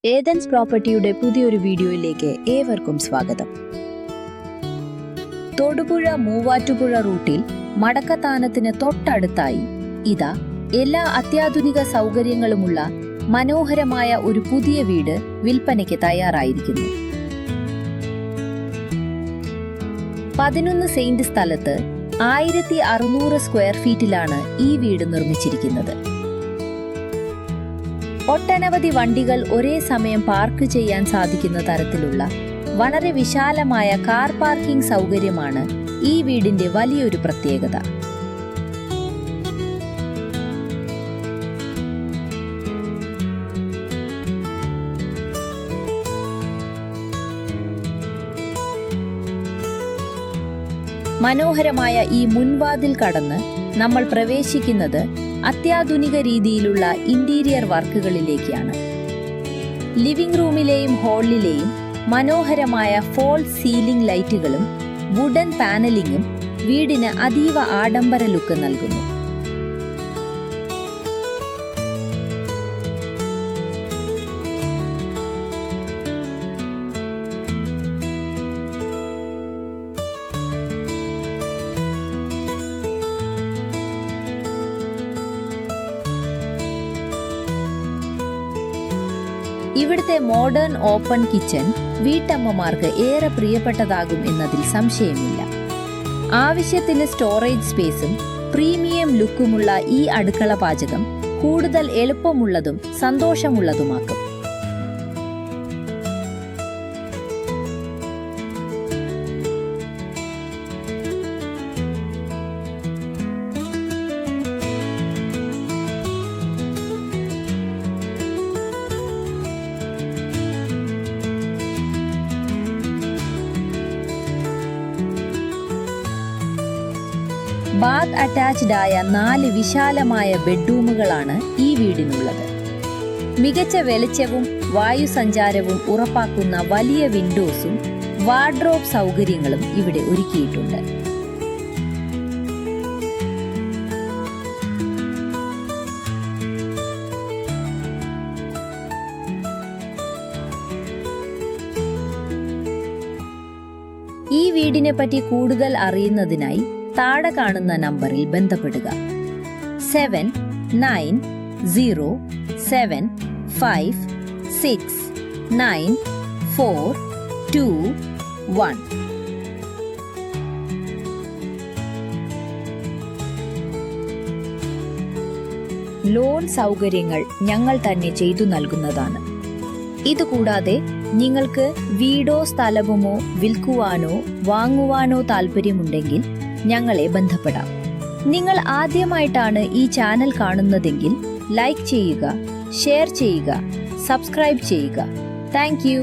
Athens പ്രോപ്പർട്ടിയുടെ പുതിയൊരു വീഡിയോയിലേക്ക് ഏവർക്കും സ്വാഗതം. തൊടുപുഴ മൂവാറ്റുപുഴ റൂട്ടിൽ മടക്കത്താനത്തിന് തൊട്ടടുത്തായി ഇതാ എല്ലാ അത്യാധുനിക സൗകര്യങ്ങളുമുള്ള മനോഹരമായ ഒരു പുതിയ വീട് വിൽപ്പനയ്ക്ക് തയ്യാറായിരിക്കുന്നു. 11 സെന്റ് സ്ഥലത്ത് 1600 സ്ക്വയർ ഫീറ്റിലാണ് ഈ വീട് നിർമ്മിച്ചിരിക്കുന്നത്. ഒട്ടനവധി വണ്ടികൾ ഒരേ സമയം പാർക്ക് ചെയ്യാൻ സാധിക്കുന്ന തരത്തിലുള്ള വളരെ വിശാലമായ കാർ പാർക്കിംഗ് സൗകര്യമാണ് ഈ വീടിന്റെ വലിയൊരു പ്രത്യേകത. മനോഹരമായ ഈ മുൻവാതിൽ കടന്ന് നമ്മൾ പ്രവേശിക്കുന്നത് അത്യാധുനിക രീതിയിലുള്ള ഇന്റീരിയർ വർക്കുകളിലേക്കാണ്. ലിവിംഗ് റൂമിലെയും ഹാളിലെയും മനോഹരമായ ഫോൾസ് സീലിംഗ് ലൈറ്റുകളും വുഡൻ പാനലിംഗും വീടിന് അതീവ ആഡംബര ലുക്ക് നൽകുന്നു. ഇവിടുത്തെ മോഡേൺ ഓപ്പൺ കിച്ചൺ വീട്ടമ്മമാർക്ക് ഏറെ പ്രിയപ്പെട്ടതാകും എന്നതിൽ സംശയമില്ല. ആവശ്യത്തിന് സ്റ്റോറേജ് സ്പേസും പ്രീമിയം ലുക്കുമുള്ള ഈ അടുക്കള പാചകം കൂടുതൽ എളുപ്പമുള്ളതും സന്തോഷമുള്ളതുമാക്കും. ബാത്ത് അറ്റാച്ച്ഡ് ആയ 4 വിശാലമായ ബെഡ്റൂമുകളാണ് ഈ വീടിനുള്ളത്. മികച്ച വെളിച്ചവും വായുസഞ്ചാരവും ഉറപ്പാക്കുന്ന വലിയ വിൻഡോസും വാർഡ്രോബ് സൗകര്യങ്ങളും ഇവിടെ ഒരുക്കിയിട്ടുണ്ട്. ഈ വീടിനെ പറ്റി കൂടുതൽ അറിയുന്നതിനായി താഴെ കാണുന്ന നമ്പറിൽ ബന്ധപ്പെടുക. 7907569421. ലോൺ സൗകര്യങ്ങൾ ഞങ്ങൾ തന്നെ ചെയ്തു നൽകുന്നതാണ്. ഇതുകൂടാതെ നിങ്ങൾക്ക് വീടോ സ്ഥലവുമോ വിൽക്കുവാനോ വാങ്ങുവാനോ താൽപ്പര്യമുണ്ടെങ്കിൽ ഞങ്ങളെ ബന്ധപ്പെടാം. നിങ്ങൾ ആദ്യമായിട്ടാണ് ഈ ചാനൽ കാണുന്നതെങ്കിൽ ലൈക്ക് ചെയ്യുക, ഷെയർ ചെയ്യുക, സബ്സ്ക്രൈബ് ചെയ്യുക. Thank you.